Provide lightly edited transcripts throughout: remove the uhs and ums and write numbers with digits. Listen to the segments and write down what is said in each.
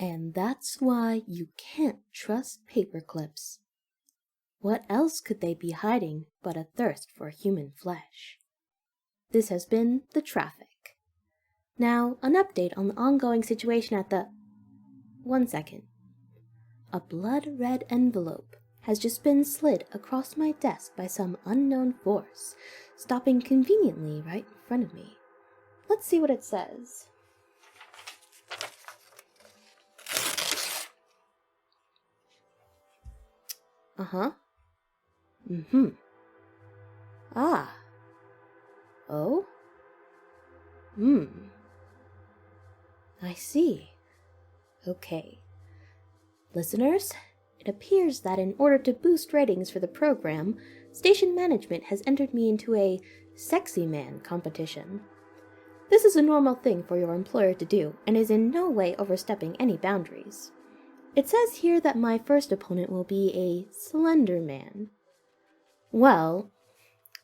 And that's why you can't trust paperclips. What else could they be hiding but a thirst for human flesh? This has been The Traffic. Now, an update on the ongoing situation at the... 1 second. A blood-red envelope has just been slid across my desk by some unknown force, stopping conveniently right in front of me. Let's see what it says. Uh-huh. Mm-hmm. Ah. Oh? I see. Okay. Listeners, it appears that in order to boost ratings for the program, station management has entered me into a Sexyman competition. This is a normal thing for your employer to do, and is in no way overstepping any boundaries. It says here that my first opponent will be a slender man. Well,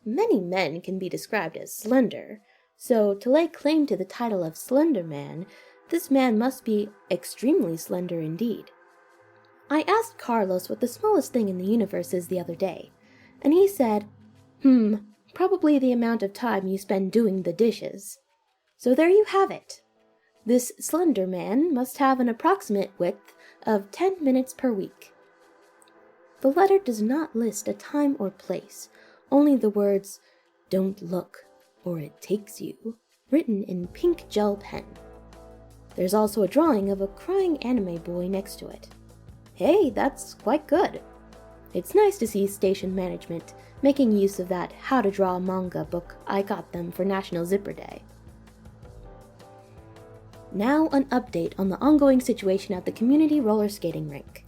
many men can be described as slender, so to lay claim to the title of Slender Man, this man must be extremely slender indeed. I asked Carlos what the smallest thing in the universe is the other day, and he said, probably the amount of time you spend doing the dishes. So there you have it. This slender man must have an approximate width of 10 minutes per week. The letter does not list a time or place, only the words, "Don't look, or it takes you," written in pink gel pen. There's also a drawing of a crying anime boy next to it. Hey, that's quite good. It's nice to see station management making use of that How to Draw a Manga book I got them for National Zipper Day. Now an update on the ongoing situation at the community roller skating rink.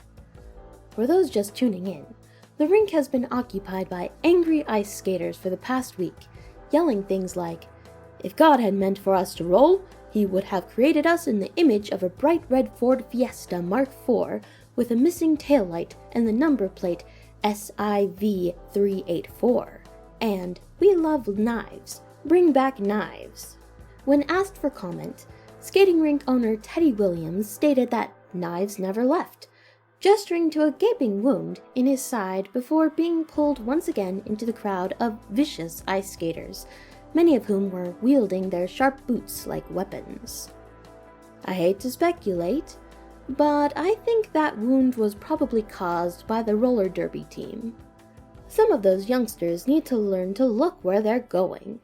For those just tuning in, the rink has been occupied by angry ice skaters for the past week, yelling things like, "If God had meant for us to roll, he would have created us in the image of a bright red Ford Fiesta Mark IV with a missing taillight and the number plate SIV384, and we love knives, bring back knives." When asked for comment, skating rink owner Teddy Williams stated that knives never left, gesturing to a gaping wound in his side before being pulled once again into the crowd of vicious ice skaters, many of whom were wielding their sharp boots like weapons. I hate to speculate, but I think that wound was probably caused by the roller derby team. Some of those youngsters need to learn to look where they're going.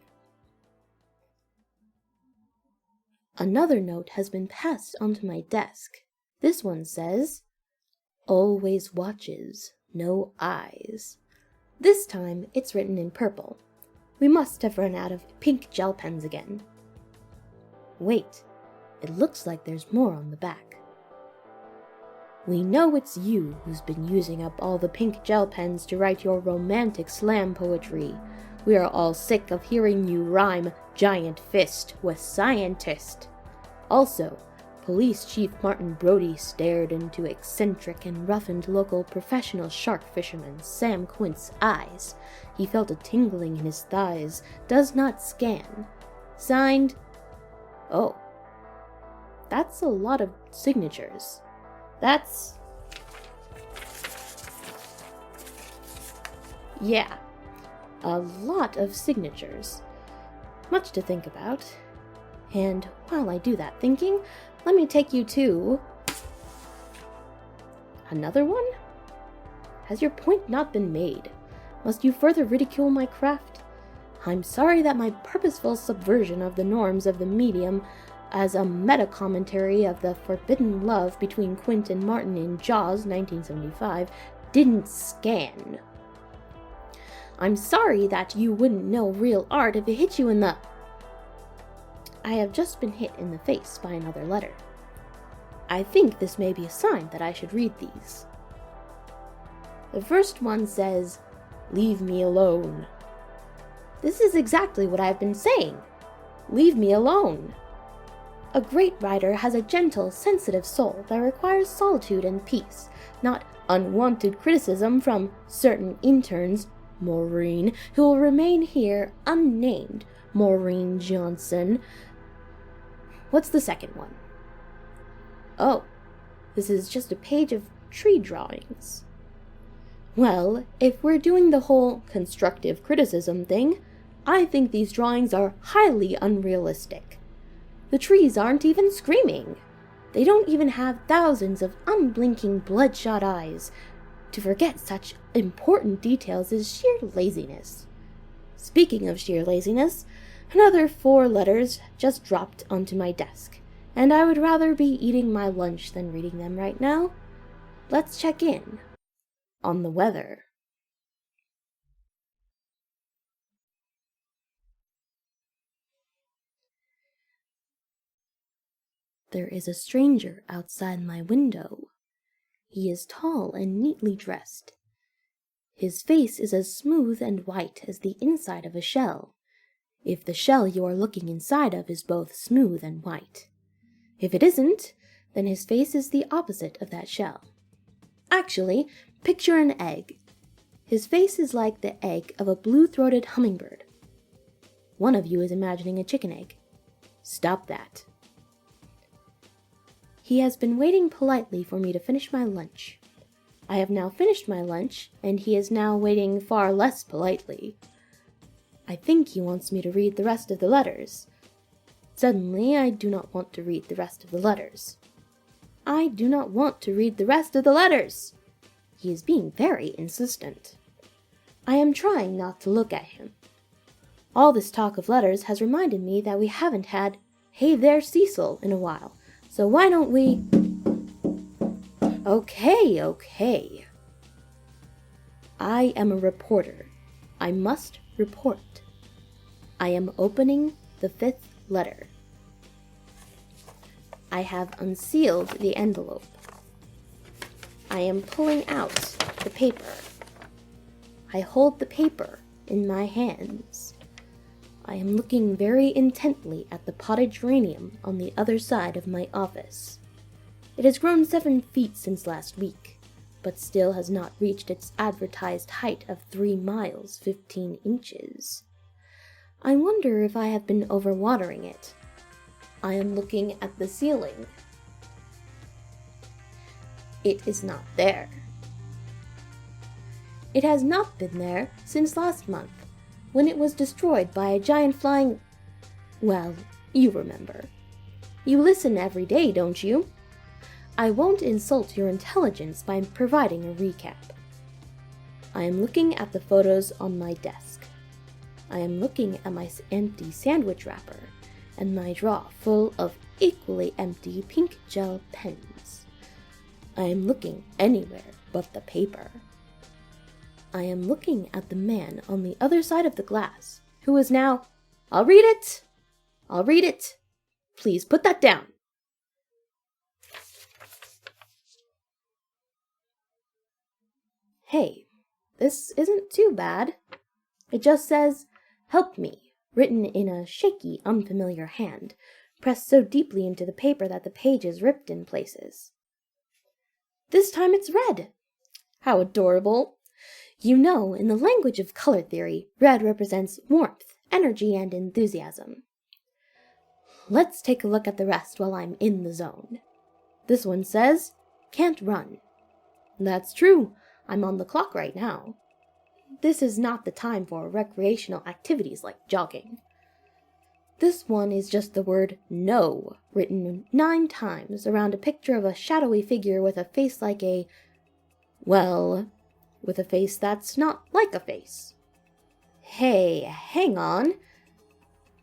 Another note has been passed onto my desk. This one says, "Always watches, no eyes." This time it's written in purple. We must have run out of pink gel pens again. Wait, it looks like there's more on the back. "We know it's you who's been using up all the pink gel pens to write your romantic slam poetry. We are all sick of hearing you rhyme giant fist with scientist." Also, Police Chief Martin Brody stared into eccentric and roughened local professional shark fisherman Sam Quint's eyes. He felt a tingling in his thighs. Does not scan. Signed... Oh. That's a lot of signatures. That's... Yeah. A lot of signatures. Much to think about. And while I do that thinking, let me take you to... Another one? Has your point not been made? Must you further ridicule my craft? I'm sorry that my purposeful subversion of the norms of the medium as a meta-commentary of the forbidden love between Quint and Martin in Jaws 1975 didn't scan. I'm sorry that you wouldn't know real art if it hit you in the... I have just been hit in the face by another letter. I think this may be a sign that I should read these. The first one says, "Leave me alone." This is exactly what I've been saying. Leave me alone. A great writer has a gentle, sensitive soul that requires solitude and peace, not unwanted criticism from certain interns, Maureen, who will remain here unnamed, Maureen Johnson. What's the second one? Oh, This is just a page of tree drawings. Well, if we're doing the whole constructive criticism thing, I think these drawings are highly unrealistic. The trees aren't even screaming. They don't even have thousands of unblinking bloodshot eyes. To forget such important details is sheer laziness. Speaking of sheer laziness, another 4 letters just dropped onto my desk, and I would rather be eating my lunch than reading them right now. Let's check in on the weather. There is a stranger outside my window. He is tall and neatly dressed. His face is as smooth and white as the inside of a shell, if the shell you are looking inside of is both smooth and white. If it isn't, then his face is the opposite of that shell. Actually, picture an egg. His face is like the egg of a blue-throated hummingbird. One of you is imagining a chicken egg. Stop that. He has been waiting politely for me to finish my lunch. I have now finished my lunch, and he is now waiting far less politely. I think he wants me to read the rest of the letters. Suddenly, I do not want to read the rest of the letters. I do not want to read the rest of the letters. He is being very insistent. I am trying not to look at him. All this talk of letters has reminded me that we haven't had "Hey there, Cecil" in a while. So why don't we... Okay. I am a reporter. I must report. I am opening the 5th letter. I have unsealed the envelope. I am pulling out the paper. I hold the paper in my hands. I am looking very intently at the potted geranium on the other side of my office. It has grown 7 feet since last week, but still has not reached its advertised height of 3 miles, 15 inches. I wonder if I have been overwatering it. I am looking at the ceiling. It is not there. It has not been there since last month, when it was destroyed by a giant flying... Well, you remember. You listen every day, don't you? I won't insult your intelligence by providing a recap. I am looking at the photos on my desk. I am looking at my empty sandwich wrapper and my drawer full of equally empty pink gel pens. I am looking anywhere but the paper. I am looking at the man on the other side of the glass, who is now... I'll read it! Please put that down. Hey, this isn't too bad. It just says, "Help me," written in a shaky, unfamiliar hand, pressed so deeply into the paper that the page is ripped in places. This time it's red. How adorable. You know, in the language of color theory, red represents warmth, energy, and enthusiasm. Let's take a look at the rest while I'm in the zone. This one says, "Can't run." That's true. I'm on the clock right now. This is not the time for recreational activities like jogging. This one is just the word "no" written 9 times around a picture of a shadowy figure with a face like a... well, with a face that's not like a face. Hey, hang on.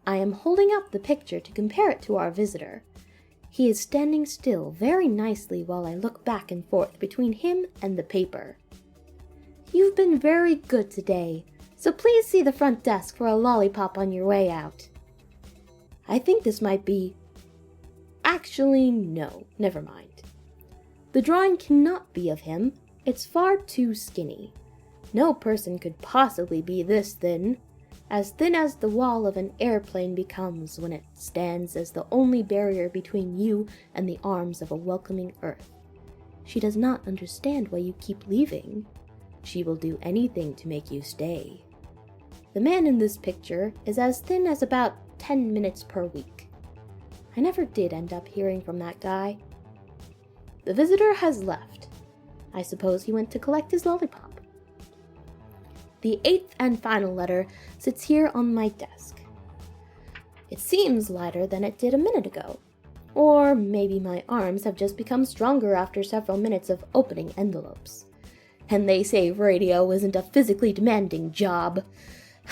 I am holding up the picture to compare it to our visitor. He is standing still very nicely while I look back and forth between him and the paper. You've been very good today, so please see the front desk for a lollipop on your way out. I think this might be... Actually, no, never mind. The drawing cannot be of him. It's far too skinny. No person could possibly be this thin as the wall of an airplane becomes when it stands as the only barrier between you and the arms of a welcoming earth. She does not understand why you keep leaving. She will do anything to make you stay. The man in this picture is as thin as about 10 minutes per week. I never did end up hearing from that guy. The visitor has left. I suppose he went to collect his lollipop. The 8th and final letter sits here on my desk. It seems lighter than it did a minute ago. Or maybe my arms have just become stronger after several minutes of opening envelopes. And they say radio isn't a physically demanding job.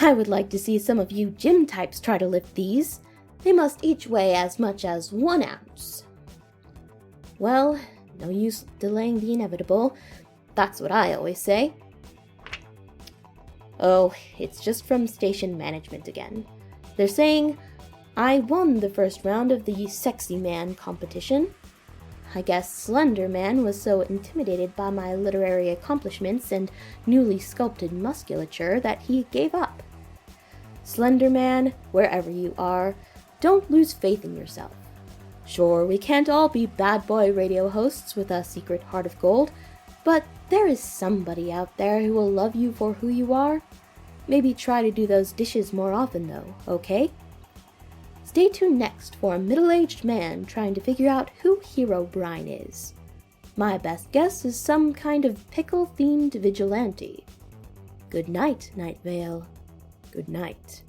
I would like to see some of you gym types try to lift these. They must each weigh as much as 1 ounce. Well, no use delaying the inevitable. That's what I always say. Oh, it's just from station management again. They're saying I won the first round of the Sexyman competition. I guess Slender Man was so intimidated by my literary accomplishments and newly sculpted musculature that he gave up. Slender Man, wherever you are, don't lose faith in yourself. Sure, we can't all be bad boy radio hosts with a secret heart of gold, but there is somebody out there who will love you for who you are. Maybe try to do those dishes more often though, okay? Stay tuned next for a middle-aged man trying to figure out who Herobrine is. My best guess is some kind of pickle-themed vigilante. Good night, Night Vale. Good night.